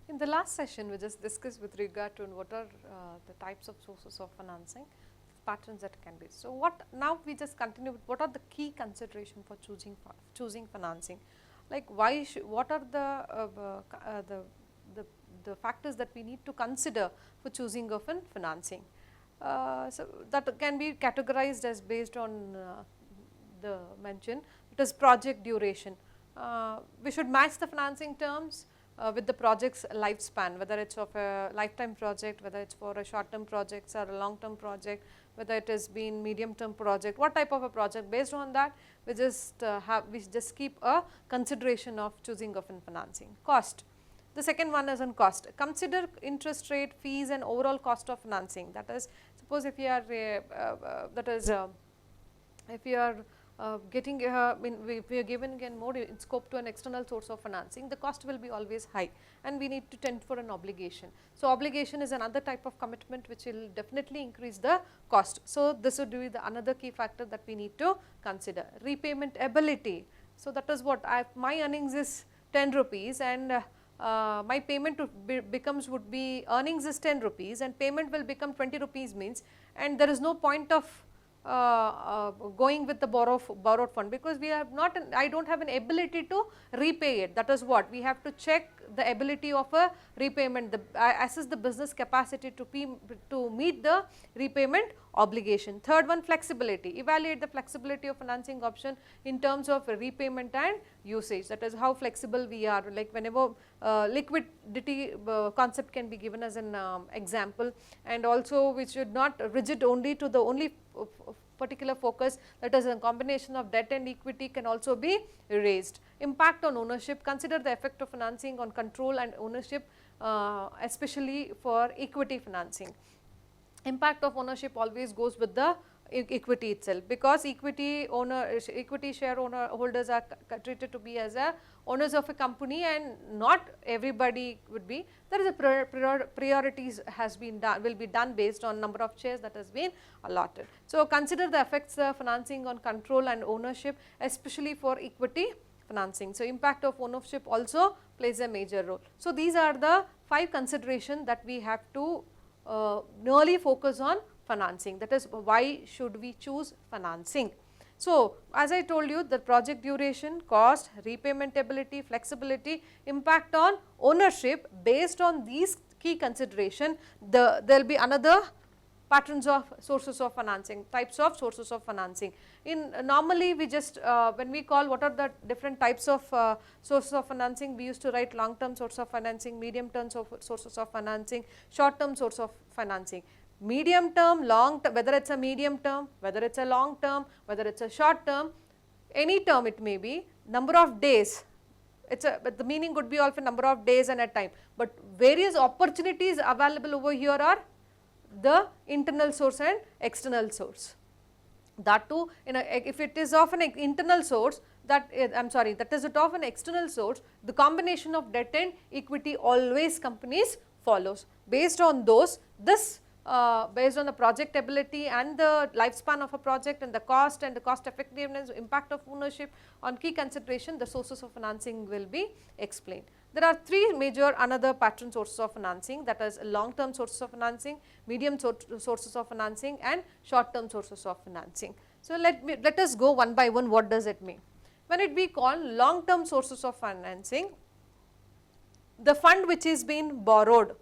In the last session, we just discussed with regard to what are the types of sources of financing, patterns that can be. So, what now we just continue with what are the key consideration for choosing financing, like why what are the factors that we need to consider for choosing of an financing. So, that can be categorized as based on the mention. It is project duration. We should match the financing terms with the project's lifespan, whether it is of a lifetime project, whether it is for a short term projects or a long term project, whether it has been medium term project, what type of a project. Based on that, we just keep a consideration of choosing of an financing. Cost. The second one is on cost. Consider interest rate, fees and overall cost of financing. That is, suppose if you are if you are getting if we are given again more in scope to an external source of financing, the cost will be always high and we need to tend for an obligation. So, obligation is another type of commitment which will definitely increase the cost. So, this would be the another key factor that we need to consider. Repayment ability. So, that is what my earnings is 10 rupees and my payment would be earnings is 10 rupees and payment will become 20 rupees means, and there is no point of going with the borrowed fund, because we have not I do not have an ability to repay it. That is what we have to check the ability of a repayment, assess the business capacity to meet the repayment obligation. Third one, flexibility. Evaluate the flexibility of financing option in terms of repayment and usage. That is how flexible we are, like whenever liquidity concept can be given as an example, and also we should not rigid only to the only particular focus, that is a combination of debt and equity can also be raised. Impact on ownership. Consider the effect of financing on control and ownership, especially for equity financing. Impact of ownership always goes with the equity itself, because equity share holders are treated to be as a owners of a company and not everybody would be. There is a priorities has been done, will be done based on number of shares that has been allotted. So, consider the effects of financing on control and ownership, especially for equity financing. So, impact of ownership also plays a major role. So, these are the 5 considerations that we have to nearly focus on financing, that is why should we choose financing. So, as I told you, the project duration, cost, repayment ability, flexibility, impact on ownership, based on these key consideration, there will be another patterns of sources of financing, types of sources of financing. In normally we just when we call what are the different types of sources of financing, we used to write long term source of financing, medium term sources of financing, short term source of financing. Medium term, long term, whether it is a medium term, whether it is a long term, whether it is a short term, any term it may be, number of days, but the meaning could be of a number of days and a time, but various opportunities available over here are the internal source and external source. That too, if it is of an internal source, that is it of an external source, the combination of debt and equity always companies follows. Based on those, based on the project ability and the lifespan of a project and the cost effectiveness, impact of ownership on key consideration, the sources of financing will be explained. There are 3 major another pattern sources of financing, that is long term sources of financing, medium sources of financing and short term sources of financing. So, let us go one by one. What does it mean? When it be called long term sources of financing, the fund which is being borrowed,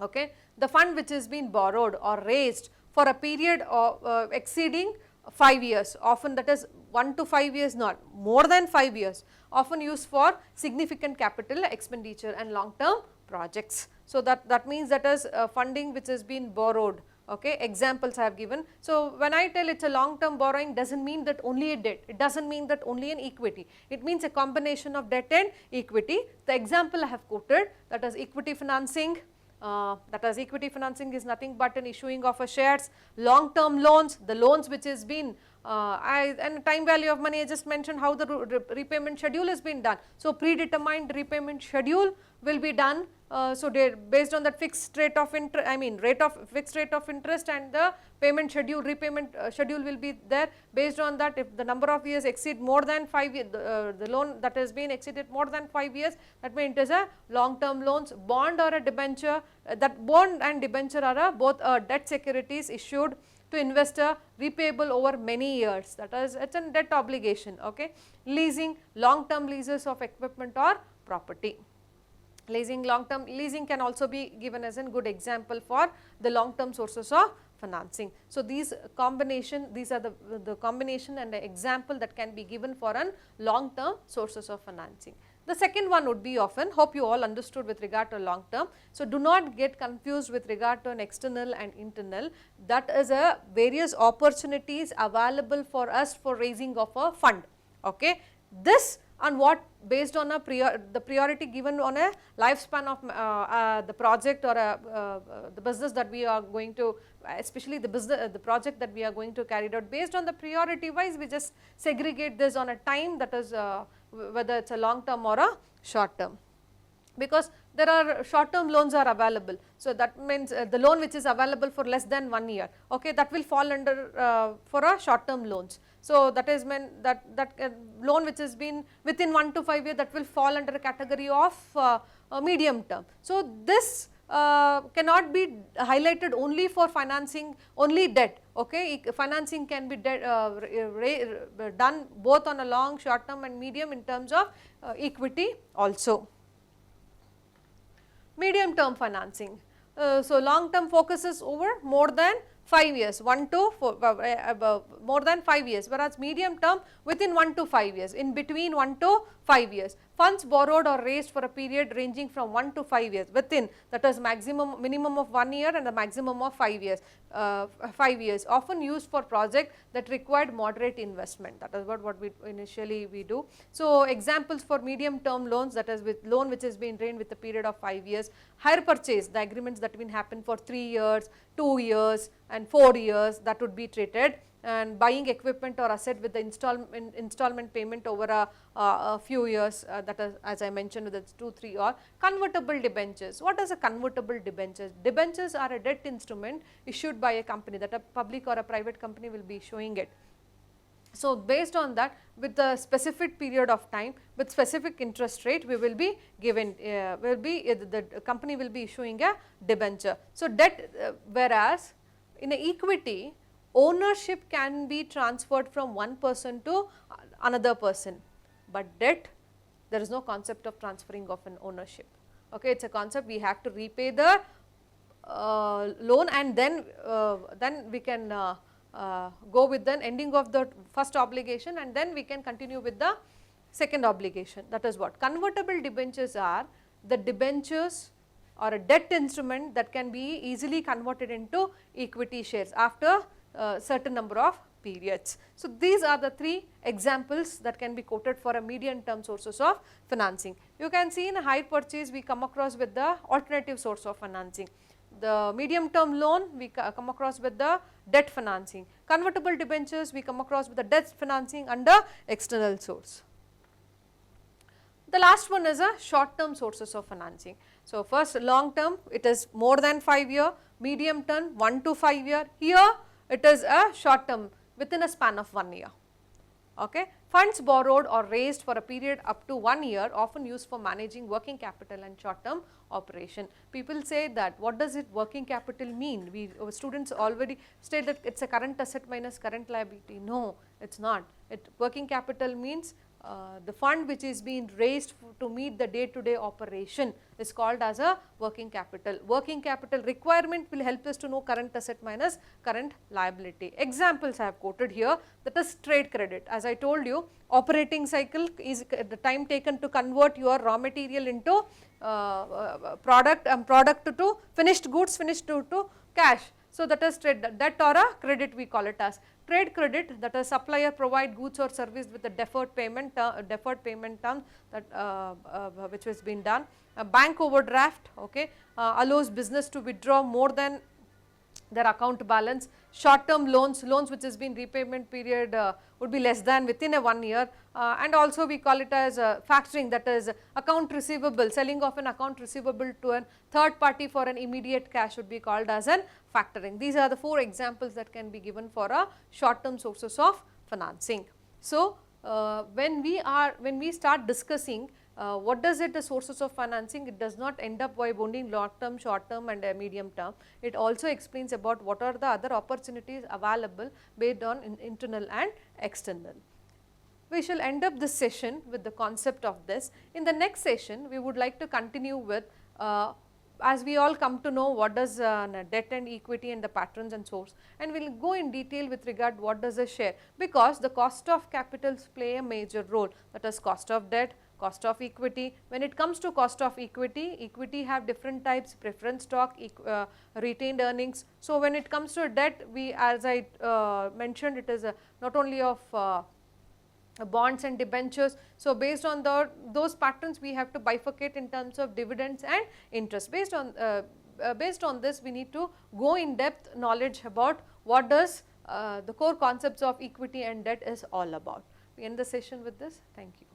okay, the fund which is being borrowed or raised for a period of exceeding 5 years, often that is 1 to 5 years, not more than 5 years, often used for significant capital expenditure and long term projects. So, that means that is funding which has been borrowed. Okay, examples I have given. So, when I tell it is a long term borrowing, does not mean that only a debt, it does not mean that only an equity, it means a combination of debt and equity. The example I have quoted, that is equity financing. Equity financing is nothing but an issuing of a shares, long term loans, the loans which has been and time value of money, I just mentioned how the repayment schedule has been done. So, predetermined repayment schedule will be done So based on that fixed rate of interest, fixed rate of interest, and the payment schedule, repayment schedule will be there. Based on that, if the number of years exceed more than 5 years, the loan that has been exceeded more than 5 years, that means it is a long term loans. Bond or a debenture, that bond and debenture are both debt securities issued to investor, repayable over many years, that is, it is a debt obligation. Okay. Leasing, long term leases of equipment or property. Leasing, long term leasing can also be given as a good example for the long term sources of financing. So these combination, these are the combination and the example that can be given for an long term sources of financing. The second one would be often, hope you all understood with regard to long term. So do not get confused with regard to an external and internal. That is a various opportunities available for us for raising of a fund. Okay. This on what, based on the priority given on a lifespan of the project or the business that we are going to, especially the project that we are going to carry out. Based on the priority wise, we just segregate this on a time, that is whether it is a long term or a short term, because there are short term loans are available. So that means the loan which is available for less than 1 year, okay, that will fall under for a short term loans. So that is meant that loan which has been within 1 to 5 years, that will fall under a category of medium term. So this cannot be highlighted only for financing only debt. Okay, financing can be done both on a long, short term and medium in terms of equity also. Medium term financing. So long term focuses over more than 5 years, 1 to 4, more than 5 years, whereas medium term within 1 to 5 years, in between 1 to 5 years. Funds borrowed or raised for a period ranging from 1 to 5 years, within, that is minimum of 1 year and the maximum of 5 years, 5 years, often used for project that required moderate investment. That is what we initially we do. So examples for medium term loans, that is with loan which has been drained with a period of 5 years. Hire purchase, the agreements that will happen for 3 years, 2 years and 4 years, that would be treated. And buying equipment or asset with the installment payment over a few years, that is, as I mentioned, with 2-3 or convertible debentures. What is a convertible debenture? Debentures are a debt instrument issued by a company, that a public or a private company will be issuing it. So based on that, with a specific period of time, with specific interest rate, we will be given, the company will be issuing a debenture. So debt, whereas in a equity, ownership can be transferred from one person to another person, but debt, there is no concept of transferring of an ownership. Okay, it is a concept, we have to repay the loan, and then we can go with the ending of the first obligation, and then we can continue with the second obligation. That is what convertible debentures are, the debentures or a debt instrument that can be easily converted into equity shares after certain number of periods. So these are the 3 examples that can be quoted for a medium term sources of financing. You can see in a hire purchase, we come across with the alternative source of financing. The medium term loan, we come across with the debt financing. Convertible debentures, we come across with the debt financing under external source. The last one is a short term sources of financing. So first long term, it is more than 5 year, medium term 1 to 5 year, here it is a short term within a span of 1 year. Okay. Funds borrowed or raised for a period up to 1 year, often used for managing working capital and short term operation. People say that what does it working capital mean? Our students already state that it is a current asset minus current liability. No, it is not. Working capital means the fund which is being raised to meet the day to day operation is called as a working capital. Working capital requirement will help us to know current asset minus current liability. Examples I have quoted here, that is trade credit. As I told you, operating cycle is the time taken to convert your raw material into product to finished goods, finished to cash. So that is trade debt or a credit, we call it as trade credit, that is supplier provide goods or service with a deferred payment term that which has been done. A bank overdraft, okay, allows business to withdraw more than their account balance. short term loans, loans which has been repayment period would be less than within a 1 year, and also we call it as factoring, that is account receivable, selling of an account receivable to a third party for an immediate cash would be called as an factoring. These are the 4 examples that can be given for a short term sources of financing. So, when we start discussing what does it the sources of financing, it does not end up by only long term, short term and medium term. It also explains about what are the other opportunities available based on internal and external. We shall end up this session with the concept of this. In the next session, we would like to continue with as we all come to know what does debt and equity and the patterns and source, and we will go in detail with regard what does a share, because the cost of capitals play a major role, that is cost of debt, cost of equity. When it comes to cost of equity, equity have different types, preference stock, retained earnings. So, when it comes to debt, we, as I mentioned, it is not only of bonds and debentures. So, based on those patterns, we have to bifurcate in terms of dividends and interest. Based on this, we need to go in depth knowledge about what does the core concepts of equity and debt is all about. We end the session with this. Thank you.